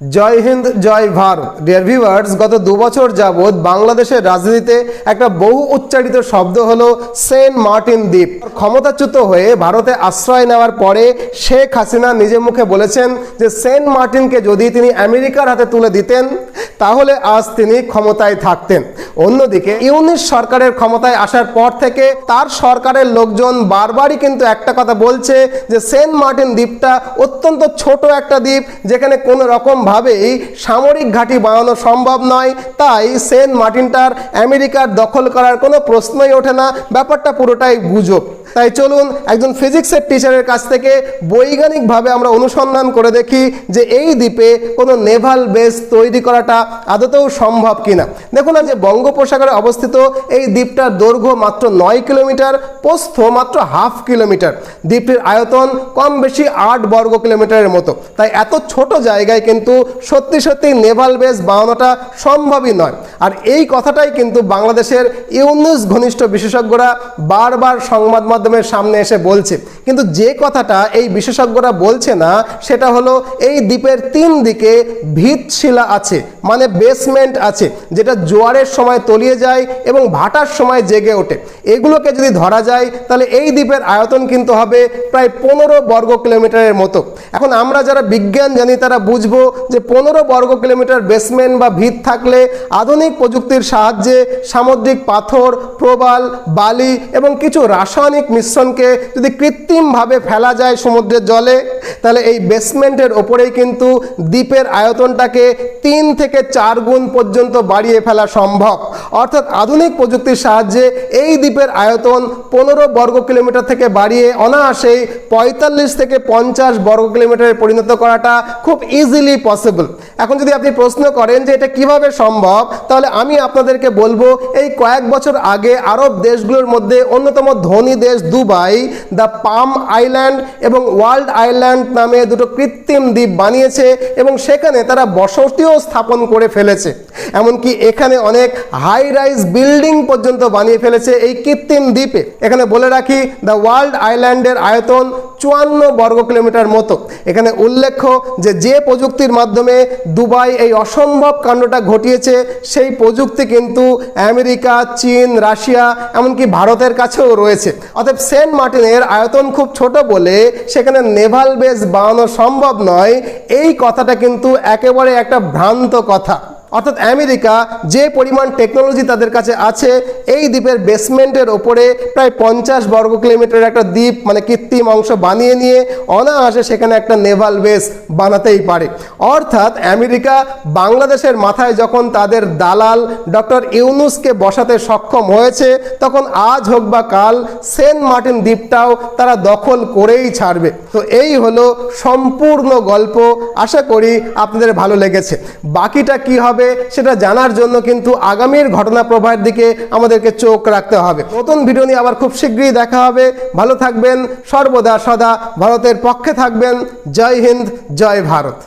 জয় হিন্দ জয় Bharat. Dear viewers, গত 2 বছর যাবৎ বাংলাদেশের রাজনীতিতে একটা বহু উচ্চারিত শব্দ হলো সেন্ট মার্টিন দ্বীপ। ক্ষমতাচ্যুত হয়ে ভারতে আশ্রয় নেওয়ার পরে শেখ হাসিনা নিজে মুখে বলেছেন যে সেন্ট মার্টিনকে যদি তিনি আমেরিকার হাতে তুলে দিতেন তাহলে আজ তিনি ক্ষমতায় থাকতেন। অন্যদিকে ইউনিস সরকারের ক্ষমতায় আসার পর থেকে তার সরকারের লোকজন বারবারই কিন্তু একটা কথা বলছে যে সেন্ট মার্টিন দ্বীপটা অত্যন্ত ছোট একটা দ্বীপ, যেখানে কোনো রকম ভাবেই সামরিক ঘাঁটি বানানো সম্ভব নয়, তাই সেন্ট মার্টিনটার আমেরিকার দখল করার কোনো প্রশ্নই ওঠে না। ব্যাপারটা পুরোটাই গুজব। তাই চলুন একজন ফিজিক্সের টিচারের কাছ থেকে বৈজ্ঞানিকভাবে আমরা অনুসন্ধান করে দেখি যে এই দ্বীপে কোনো নেভাল বেস তৈরি করাটা আদতেও সম্ভব কিনা। দেখুন, যে বঙ্গোপসাগরে অবস্থিত এই দ্বীপটার দৈর্ঘ্য মাত্র 9 কিলোমিটার, প্রস্থ মাত্র 1/2 কিলোমিটার। দ্বীপটির আয়তন কম বেশি 8 বর্গ কিলোমিটারের মতো। তাই এত ছোট জায়গায় কিন্তু সত্যি সত্যি নেভাল বেস বানানোটা সম্ভবই নয়। আর এই কথাটাই কিন্তু বাংলাদেশের ইউনিস ঘনিষ্ঠ বিশেষজ্ঞরা বারবার সংবাদ মাধ্যমের সামনে এসে বলছে। কিন্তু যে কথাটা এই বিশেষজ্ঞরা বলছে না সেটা হলো এই দ্বীপের 3 দিকে ভিতশিলা আছে, মানে বেসমেন্ট আছে, যেটা জোয়ারের সময় তলিয়ে যায় এবং ভাটার সময় জেগে ওঠে। এগুলোকে যদি ধরা যায় তাহলে এই দ্বীপের আয়তন কিন্তু হবে প্রায় 15 বর্গ কিলোমিটারের মতো। এখন আমরা যারা বিজ্ঞান জানি তারা বুঝবো যে 15 বর্গ কিলোমিটার বেসমেন্ট বা ভিত থাকলে আধুনিক প্রযুক্তির সাহায্যে সামুদ্রিক পাথর, প্রবাল, বালি এবং কিছু রাসায়নিক মিশ্রণকে যদি কৃত্রিমভাবে ফেলা যায় সমুদ্রের জলে, তাহলে এই বেসমেন্টের ওপরেই কিন্তু দ্বীপের আয়তনটাকে 3 থেকে 4 গুণ পর্যন্ত বাড়িয়ে ফেলা সম্ভব। অর্থাৎ আধুনিক প্রযুক্তির সাহায্যে এই দ্বীপের আয়তন 15 বর্গ কিলোমিটার থেকে বাড়িয়ে অনায়াসেই 45 থেকে 50 বর্গ কিলোমিটারে পরিণত করাটা খুব ইজিলি পসিবল। এখন যদি আপনি প্রশ্ন করেন যে এটা কিভাবে সম্ভব, তাহলে আমি আপনাদেরকে বলবো এই কয়েক বছর আগে আরব দেশগুলোর মধ্যে অন্যতম ধনী দেশ দুবাই দ্য পাম আইল্যান্ড এবং ওয়ার্ল্ড আইল্যান্ড নামে দুটো কৃত্রিম দ্বীপ বানিয়েছে এবং সেখানে তারা বসতিও স্থাপন করে ফেলেছে। এমনকি এখানে অনেক হাই রাইজ বিল্ডিং পর্যন্ত বানিয়ে ফেলেছে এই কৃত্রিম দ্বীপে। এখানে বলে রাখি, দ্য ওয়ার্ল্ড আইল্যান্ডের আয়তন 54 বর্গ কিলোমিটার মতো। এখানে উল্লেখ্য যে প্রযুক্তির মাধ্যমে দুবাই এই অসম্ভব কাণ্ডটা ঘটিয়েছে সেই প্রযুক্তি কিন্তু আমেরিকা, চীন, রাশিয়া এমনকি ভারতের কাছেও রয়েছে। অতএব সেন্ট মার্টিনের আয়তন খুব ছোট বলে সেখানে নেভাল বেস বানানো সম্ভব নয়, এই কথাটা কিন্তু একেবারে একটা ভ্রান্ত কথা। অর্থাৎ আমেরিকা যে পরিমাণ টেকনোলজি তাদের কাছে আছে, এই দ্বীপের বেসমেন্টের ওপরে প্রায় 50 বর্গ কিলোমিটার একটা দ্বীপ মানে কৃত্রিম অংশ বানিয়ে নিয়ে অনায়াসে সেখানে একটা নেভাল বেস বানাতেই পারে। অর্থাৎ আমেরিকা বাংলাদেশের মাথায় যখন তাদের দালাল ডক্টর ইউনুসকে বসাতে সক্ষম হয়েছে, তখন আজ হোক বা কাল সেন্ট মার্টিন দ্বীপটাও তারা দখল করেই ছাড়বে। তো এই হলো সম্পূর্ণ গল্প। আশা করি আপনাদের ভালো লেগেছে। বাকিটা কি হবে সেটা জানার জন্য কিন্তু আগামীর ঘটনা প্রবাহের দিকে আমাদেরকে চোখ রাখতে হবে। নতুন ভিডিও নিয়ে আবার খুব শীঘ্রই দেখা হবে। ভালো থাকবেন, সর্বদা সদা ভারতের পক্ষে থাকবেন। জয় হিন্দ, জয় ভারত।